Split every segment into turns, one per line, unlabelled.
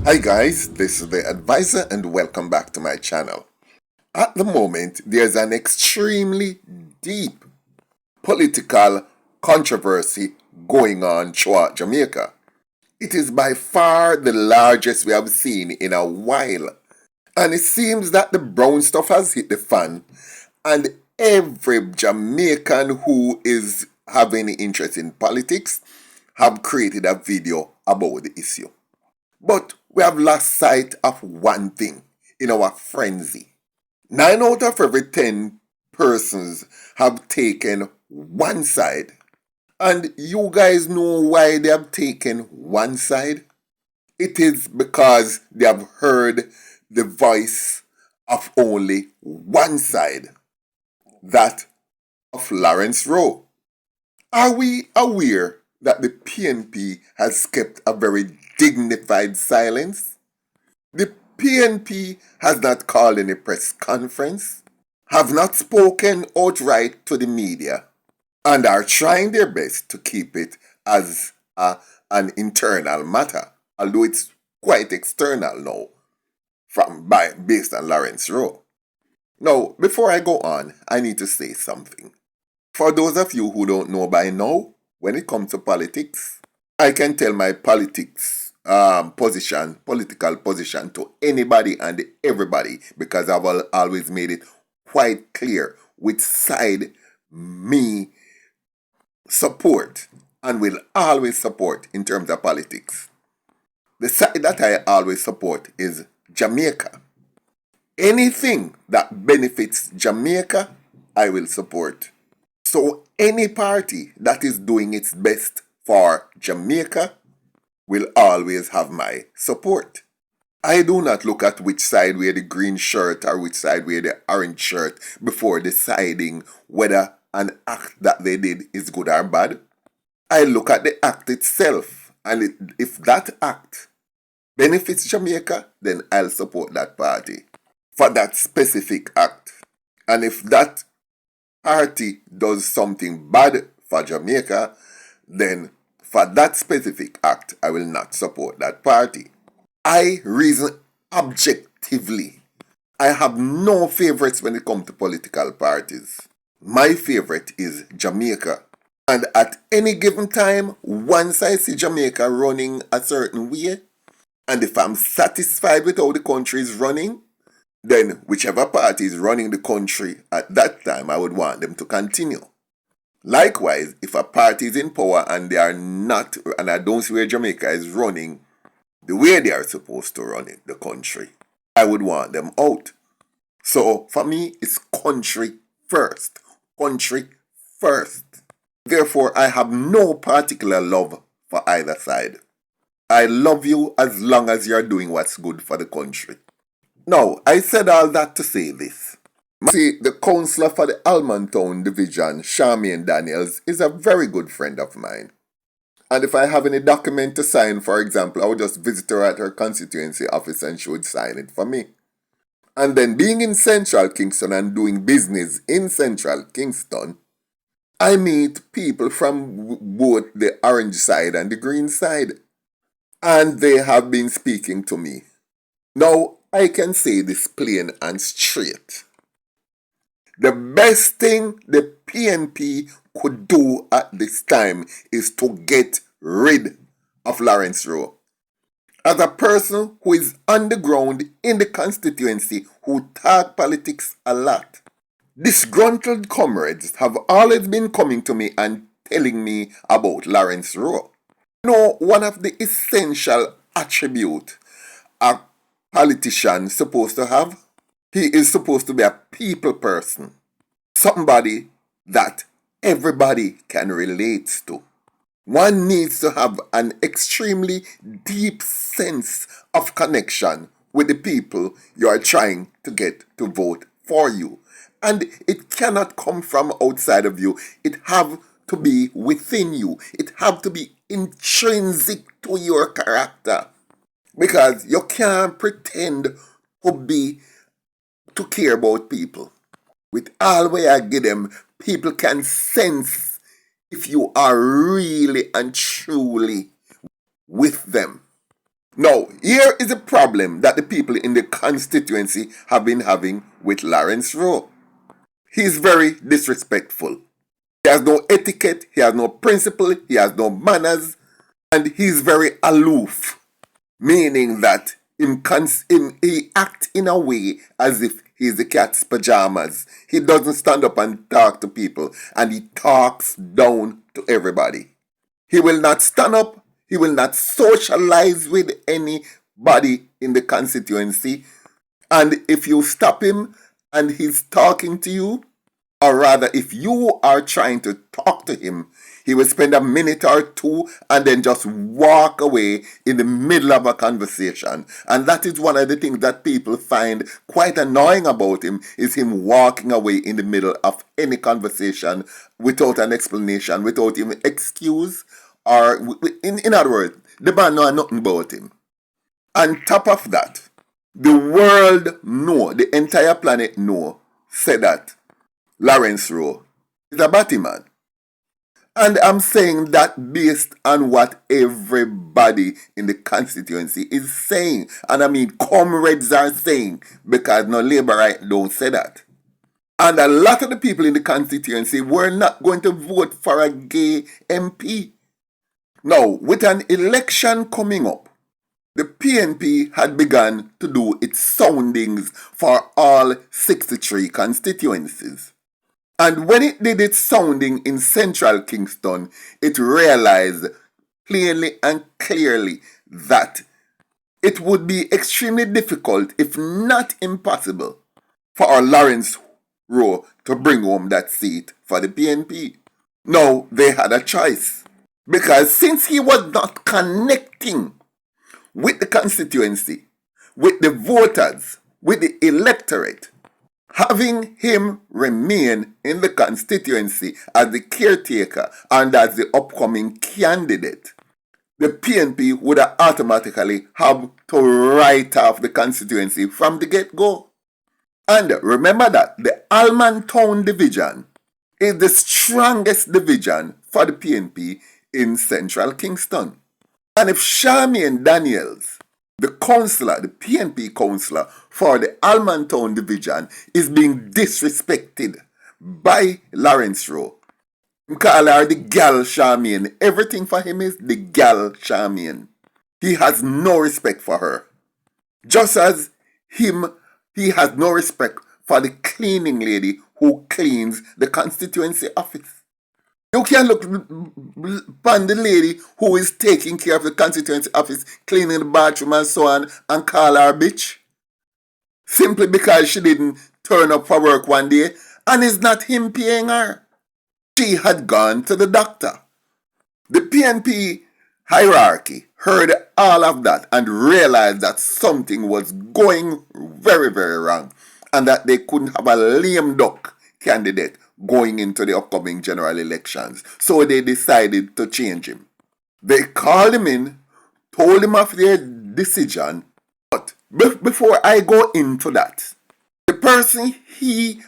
Hi guys, this is the advisor and welcome back to my channel. At the moment, there's an extremely deep political controversy going on throughout Jamaica. It is by far the largest we have seen in a while. And it seems that the brown stuff has hit the fan and every Jamaican who is having interest in politics have created a video about the issue. But we have lost sight of one thing in our frenzy. 9 out of every 10 persons have taken one side. And you guys know why they have taken one side? It is because they have heard the voice of only one side, that of Lawrence Rowe. Are we aware that the PNP has kept a very dignified silence? The PNP has not called any press conference, have not spoken outright to the media, and are trying their best to keep it as an internal matter, although it's quite external now based on Lawrence Rowe. Now, before I go on, I need to say something. For those of you who don't know by now, when it comes to politics, I can tell my political position to anybody and everybody because I've always made it quite clear which side me support and will always support in terms of politics. The side that I always support is Jamaica. Anything that benefits Jamaica, I will support. So any party that is doing its best for Jamaica will always have my support. I do not look at which side wear the green shirt or which side wear the orange shirt before deciding whether an act that they did is good or bad. I look at the act itself, and if that act benefits Jamaica, then I'll support that party for that specific act. And if that party does something bad for Jamaica, then for that specific act, I will not support that party. I reason objectively. I have no favorites when it comes to political parties. My favorite is Jamaica. And at any given time, once I see Jamaica running a certain way, and if I'm satisfied with how the country is running, then whichever party is running the country at that time, I would want them to continue. Likewise, if a party is in power and they are not, and I don't see where Jamaica is running the way they are supposed to run it, the country, I would want them out. So for me, it's country first. Country first. Therefore, I have no particular love for either side. I love you as long as you're doing what's good for the country. Now, I said all that to say this. See, the councillor for the Almontown division, Charmaine Daniels, is a very good friend of mine. And if I have any document to sign, for example, I would just visit her at her constituency office and she would sign it for me. And then being in Central Kingston and doing business in Central Kingston, I meet people from both the orange side and the green side. And they have been speaking to me. Now, I can say this plain and straight. The best thing the PNP could do at this time is to get rid of Lawrence Rowe. As a person who is on the ground in the constituency who talk politics a lot, disgruntled comrades have always been coming to me and telling me about Lawrence Rowe. You know, one of the essential attributes a politician supposed to have, he is supposed to be a people person. Somebody that everybody can relate to. One needs to have an extremely deep sense of connection with the people you are trying to get to vote for you. And it cannot come from outside of you. It have to be within you. It have to be intrinsic to your character. Because you can't pretend to care about people. With all way I give them, people can sense if you are really and truly with them. Now, here is a problem that the people in the constituency have been having with Lawrence Rowe. He is very disrespectful. He has no etiquette, he has no principle, he has no manners, and he's very aloof, meaning that he acts in a way as if he's the cat's pajamas. He doesn't stand up and talk to people, and he talks down to everybody. He will not stand up, he will not socialize with anybody in the constituency, and if you stop him and he's talking to you, or rather, if you are trying to talk to him, he will spend a minute or two and then just walk away in the middle of a conversation. And that is one of the things that people find quite annoying about him, is him walking away in the middle of any conversation without an explanation, without even excuse, or in other words, the man know nothing about him. On top of that, the world know, the entire planet know, said that Lawrence Rowe is a Batman. And I'm saying that based on what everybody in the constituency is saying. And I mean comrades are saying, because no Labourite don't say that. And a lot of the people in the constituency were not going to vote for a gay MP. Now, with an election coming up, the PNP had begun to do its soundings for all 63 constituencies. And when it did its sounding in central Kingston, it realized plainly and clearly that it would be extremely difficult, if not impossible, for Lawrence Rowe to bring home that seat for the PNP. Now, they had a choice, because since he was not connecting with the constituency, with the voters, with the electorate, having him remain in the constituency as the caretaker and as the upcoming candidate, the PNP would automatically have to write off the constituency from the get-go. And remember that the Almontown division is the strongest division for the PNP in central Kingston. And if Charmaine Daniels, the councillor, the PNP councillor for the Almontown division, is being disrespected by Lawrence Rowe, call her the gal Charmaine. Everything for him is the gal Charmaine. He has no respect for her. Just as he has no respect for the cleaning lady who cleans the constituency office. You can look upon the lady who is taking care of the constituency office, cleaning the bathroom and so on, and call her a bitch, simply because she didn't turn up for work one day, and it's not him paying her. She had gone to the doctor. The PNP hierarchy heard all of that and realized that something was going very, very wrong, and that they couldn't have a lame duck candidate going into the upcoming general elections. So they decided to change him. They called him in, told him of their decision. But before I go into that, the person he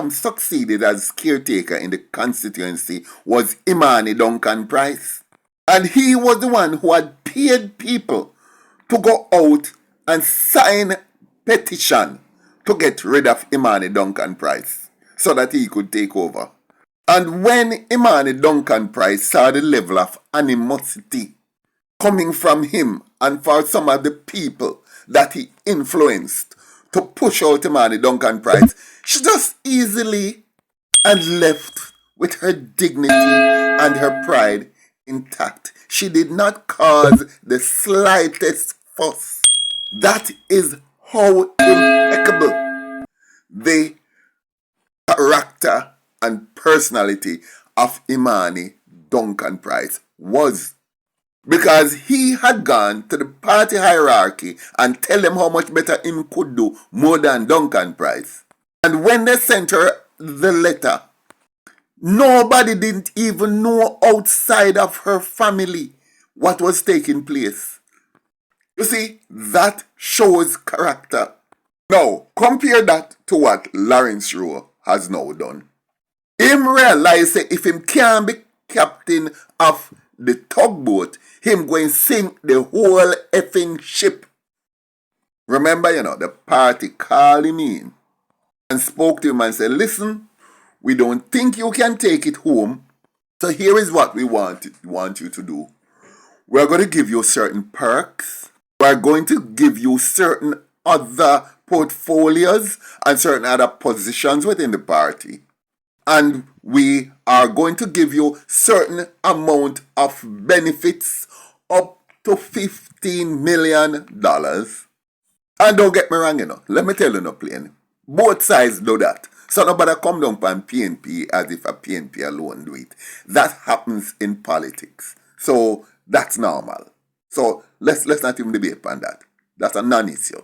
succeeded as caretaker in the constituency was Imani Duncan Price. And he was the one who had paid people to go out and sign petition to get rid of Imani Duncan Price, so that he could take over. And when Imani Duncan Price saw the level of animosity coming from him and for some of the people that he influenced to push out Imani Duncan Price, she just easily and left with her dignity and her pride intact. She did not cause the slightest fuss. That is how impeccable the character and personality of Imani Duncan Price was. Because he had gone to the party hierarchy and tell them how much better him could do more than Duncan Price. And when they sent her the letter, nobody didn't even know outside of her family what was taking place. You see, that shows character. Now, compare that to what Lawrence Rowe has now done. Him realize that if him can't be captain of the tugboat, him going sink the whole effing ship. Remember, the party called him in and spoke to him and said, listen, we don't think you can take it home. So here is what we want you to do. We're going to give you certain perks. We're going to give you certain other portfolios and certain other positions within the party. And we are going to give you certain amount of benefits up to $15 million. And don't get me wrong, let me tell you no plain. Both sides do that. So nobody come down on PNP as if a PNP alone do it. That happens in politics. So that's normal. So let's not even debate on that. That's a non-issue.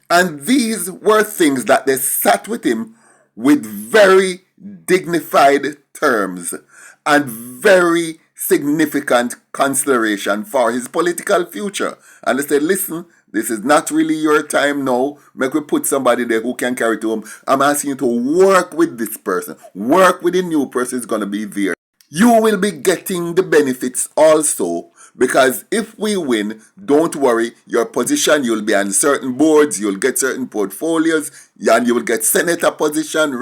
And these were things that they sat with him with very dignified terms and very significant consideration for his political future. And they said, listen, this is not really your time now. Make we put somebody there who can carry to him. I'm asking you to work with this person. Work with the new person who's going to be there. You will be getting the benefits also, because if we win, don't worry, your position, you'll be on certain boards, you'll get certain portfolios, and you will get senator position,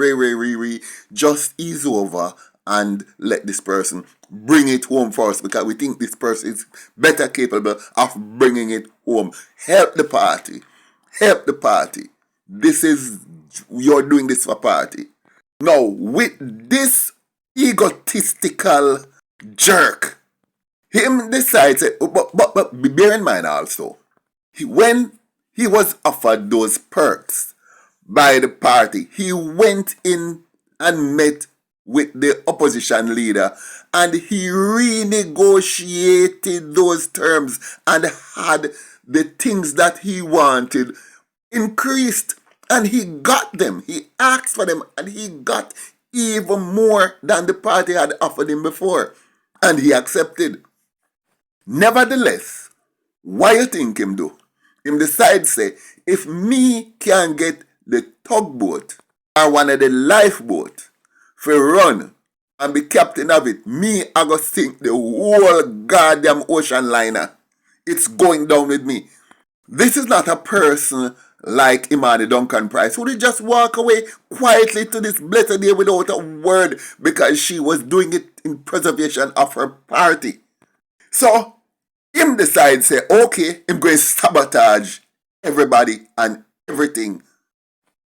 just ease over and let this person bring it home for us, because we think this person is better capable of bringing it home. Help the party. Help the party. You're doing this for party. Now, with this egotistical jerk, him decides, but bear in mind also, when he was offered those perks by the party, he went in and met with the opposition leader and he renegotiated those terms and had the things that he wanted increased, and he got them. He asked for them and he got even more than the party had offered him before, and he accepted. Nevertheless, what you think him do? Him decide say, if me can get the tugboat or one of the lifeboat for run and be captain of it, me I go sink the whole goddamn ocean liner. It's going down with me. This is not a person like Imani Duncan Price, who did just walk away quietly to this blessed day without a word because she was doing it in preservation of her party. So, him decide say, okay, I'm going to sabotage everybody and everything.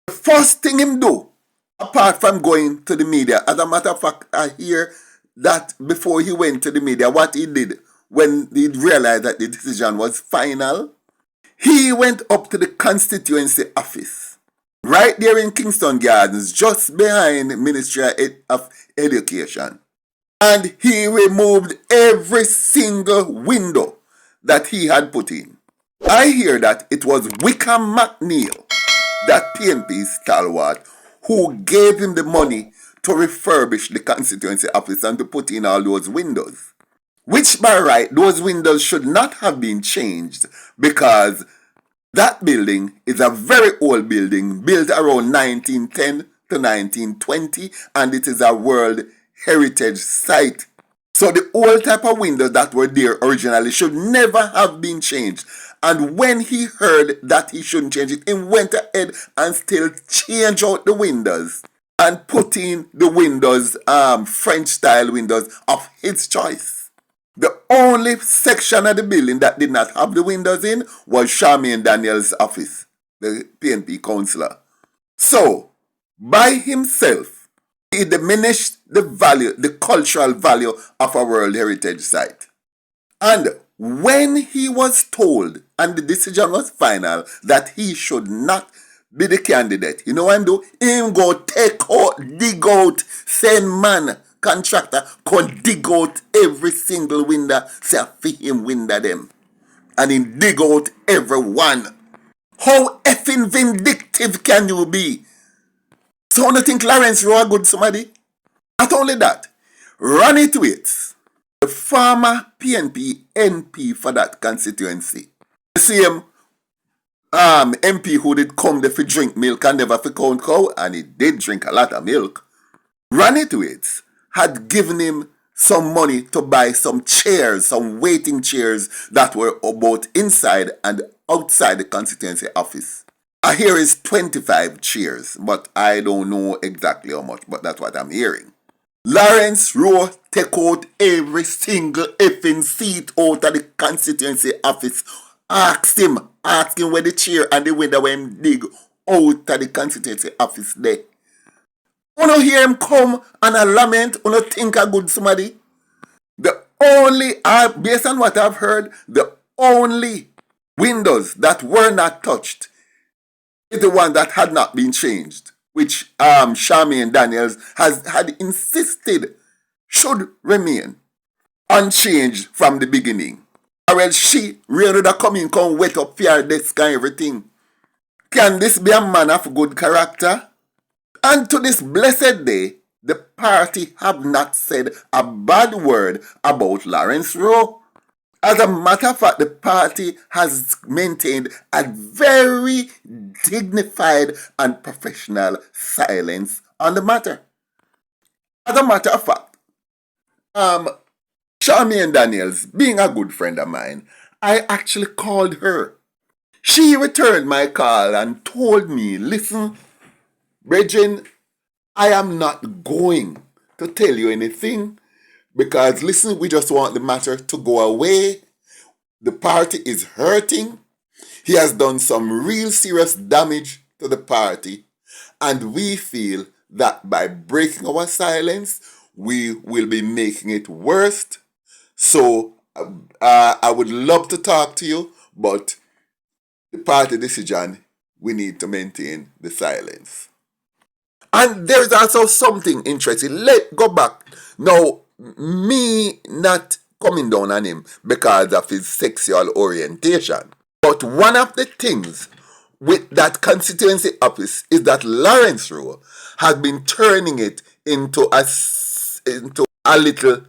The first thing him do, apart from going to the media, as a matter of fact, I hear that before he went to the media, what he did when he realized that the decision was final, he went up to the constituency office, right there in Kingston Gardens, just behind the Ministry of Education. And he removed every single window that he had put in. I hear that it was Wickham McNeil, that PNP stalwart, who gave him the money to refurbish the constituency office and to put in all those windows. Which by right, those windows should not have been changed, because that building is a very old building built around 1910 to 1920, and it is a World Heritage Site. So the old type of windows that were there originally should never have been changed. And when he heard that he shouldn't change it, he went ahead and still changed out the windows and put in the windows, French style windows of his choice. The only section of the building that did not have the windows in was Charmaine Daniels' office, the PNP councillor. So, by himself, he diminished the value, the cultural value of a World Heritage Site. And when he was told, and the decision was final, that he should not be the candidate, you know what him do? Him go take out, dig out, send man, contractor, could dig out every single window, say for him window them. And him dig out every one. How effing vindictive can you be? So you think Lawrence Rowe good somebody? Not only that, Ronnie Thwaites, the former PNP MP for that constituency, the same MP who did come there for drink milk and never for count cow, and he did drink a lot of milk. Ronnie Thwaites had given him some money to buy some chairs, some waiting chairs that were both inside and outside the constituency office. I hear it's 25 chairs, but I don't know exactly how much, but that's what I'm hearing. Lawrence Rowe take out every single effing seat out of the constituency office. Ask him where the chair and the window where him dig out of the constituency office there. Wanna hear him come and a lament, wanna think a good somebody? The only, based on what I've heard, the only windows that were not touched is the one that had not been changed, which Charmaine Daniels had insisted should remain unchanged from the beginning. Or else she really come wet up your desk and everything. Can this be a man of good character? And to this blessed day, the party have not said a bad word about Lawrence Rowe. As a matter of fact, the party has maintained a very dignified and professional silence on the matter. As a matter of fact, Charmaine Daniels, being a good friend of mine, I actually called her. She returned my call and told me, listen, Bridget, I am not going to tell you anything because, listen, we just want the matter to go away. The party is hurting. He has done some real serious damage to the party. And we feel that by breaking our silence, we will be making it worse. So I would love to talk to you, but the party decision, we need to maintain the silence. And there's also something interesting. Let's go back. Now, me not coming down on him because of his sexual orientation. But one of the things with that constituency office is that Lawrence Rowe has been turning it into a little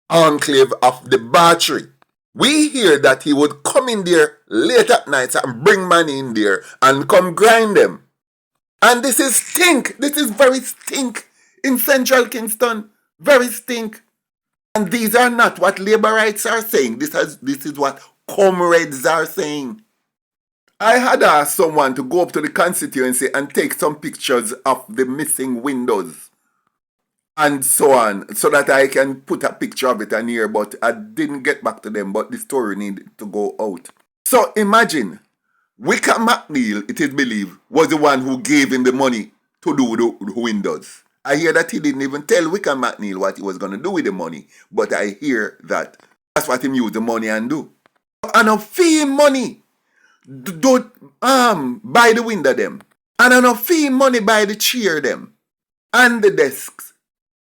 enclave of debauchery. We hear that he would come in there late at night and bring money in there and come grind them. And this is stink. This is very stink in Central Kingston. Very stink. And these are not what laborites are saying. This is what comrades are saying. I had asked someone to go up to the constituency and take some pictures of the missing windows and so on, so that I can put a picture of it on here, but I didn't get back to them, but the story needed to go out. So imagine, Wickham McNeil, it is believed, was the one who gave him the money to do the windows. I hear that he didn't even tell Wickham McNeil what he was going to do with the money, but I hear that that's what he used the money and do. And a fee money, don't buy the window them. And a fee money buy the chair them. And the desks.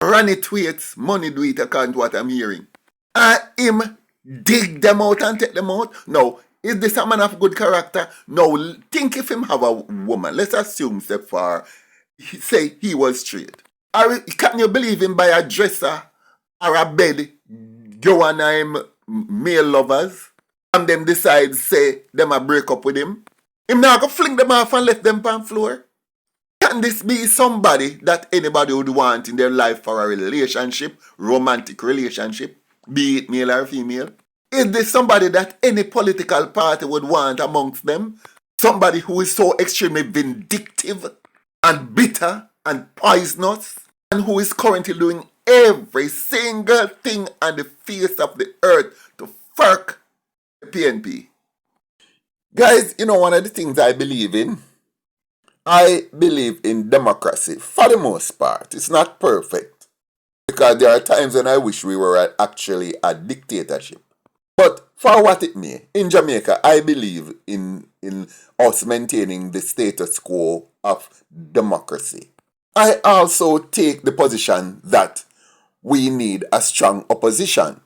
Run it waits, money do it according to what I'm hearing. And him dig them out and take them out. Now, is this a man of good character? No, think if him have a woman. Let's assume so far, say he was straight. Or can you believe him by a dresser or a bed, go and him male lovers, and them decide say them a break up with him? Him now go fling them off and left them on floor? Can this be somebody that anybody would want in their life for a relationship, romantic relationship, be it male or female? Is this somebody that any political party would want amongst them? Somebody who is so extremely vindictive and bitter and poisonous, and who is currently doing every single thing on the face of the earth to fuck the PNP? Guys, you know one of the things I believe in? I believe in democracy for the most part. It's not perfect because there are times when I wish we were actually a dictatorship. But for what it may, in Jamaica, I believe in us maintaining the status quo of democracy. I also take the position that we need a strong opposition.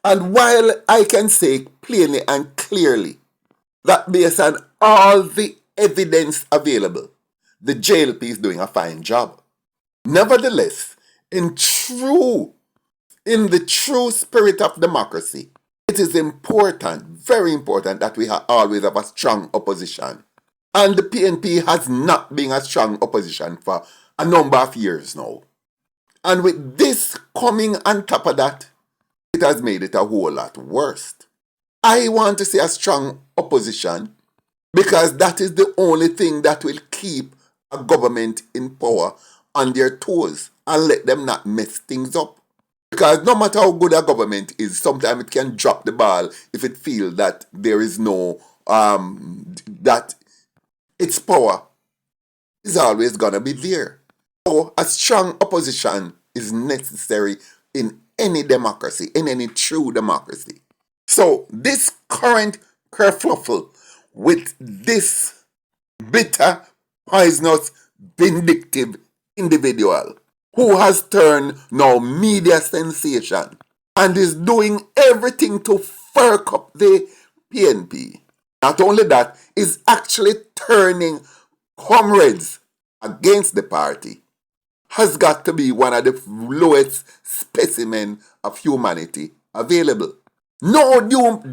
And while I can say plainly and clearly that based on all the evidence available, the JLP is doing a fine job. Nevertheless, in the true spirit of democracy, it is important, very important, that we always have a strong opposition. And the PNP has not been a strong opposition for a number of years now. And with this coming on top of that, it has made it a whole lot worse. I want to see a strong opposition because that is the only thing that will keep a government in power on their toes and let them not mess things up. Because no matter how good a government is, sometimes it can drop the ball if it feels that there is no, that its power is always going to be there. So a strong opposition is necessary in any democracy, in any true democracy. So this current kerfluffle with this bitter, poisonous, vindictive individual who has turned now media sensation and is doing everything to furk up the PNP. Not only that, is actually turning comrades against the party, has got to be one of the lowest specimen of humanity available. No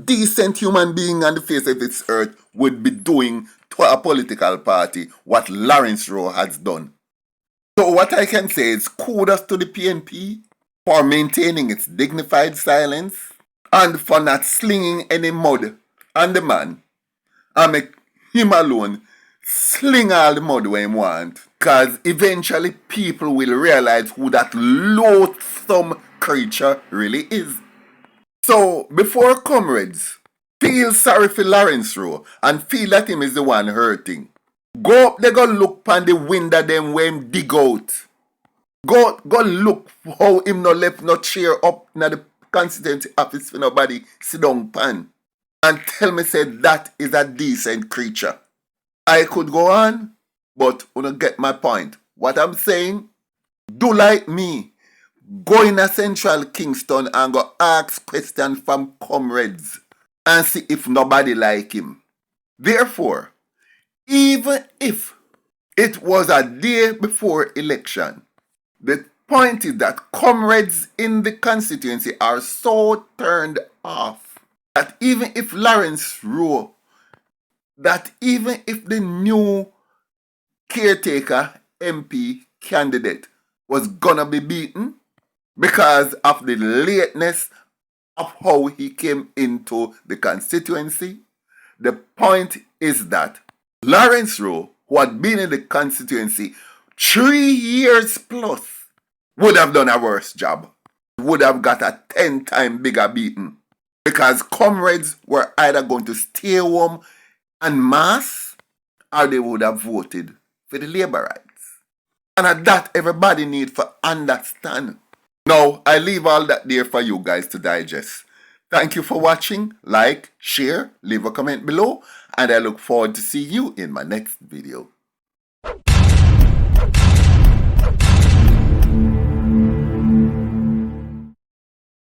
decent human being on the face of this earth would be doing to a political party what Lawrence Rowe has done. So what I can say is kudos to the PNP for maintaining its dignified silence and for not slinging any mud on the man and make him alone sling all the mud when he want. Cause eventually people will realize who that loathsome creature really is. So before comrades feel sorry for Lawrence Rowe and feel that him is the one hurting, go up there, go look pan the window them when him dig out. Go look how him no left no chair up in the constituency office for nobody sit down pan. And tell me say that is a decent creature. I could go on, but you don't get my point. What I'm saying, do like me. Go in a central Kingston and go ask questions from comrades and see if nobody like him. Therefore, even if it was a day before election, the point is that comrades in the constituency are so turned off that even if Lawrence Rowe, that even if the new caretaker MP candidate was gonna be beaten because of the lateness of how he came into the constituency, the point is that Lawrence Rowe, who had been in the constituency 3 years plus, would have done a worse job. Would have got a 10 times bigger beating. Because comrades were either going to stay home en masse or they would have voted for the labor rights. And at that everybody need to understand. Now, I leave all that there for you guys to digest. Thank you for watching. Like, share, leave a comment below, and I look forward to see you in my next video.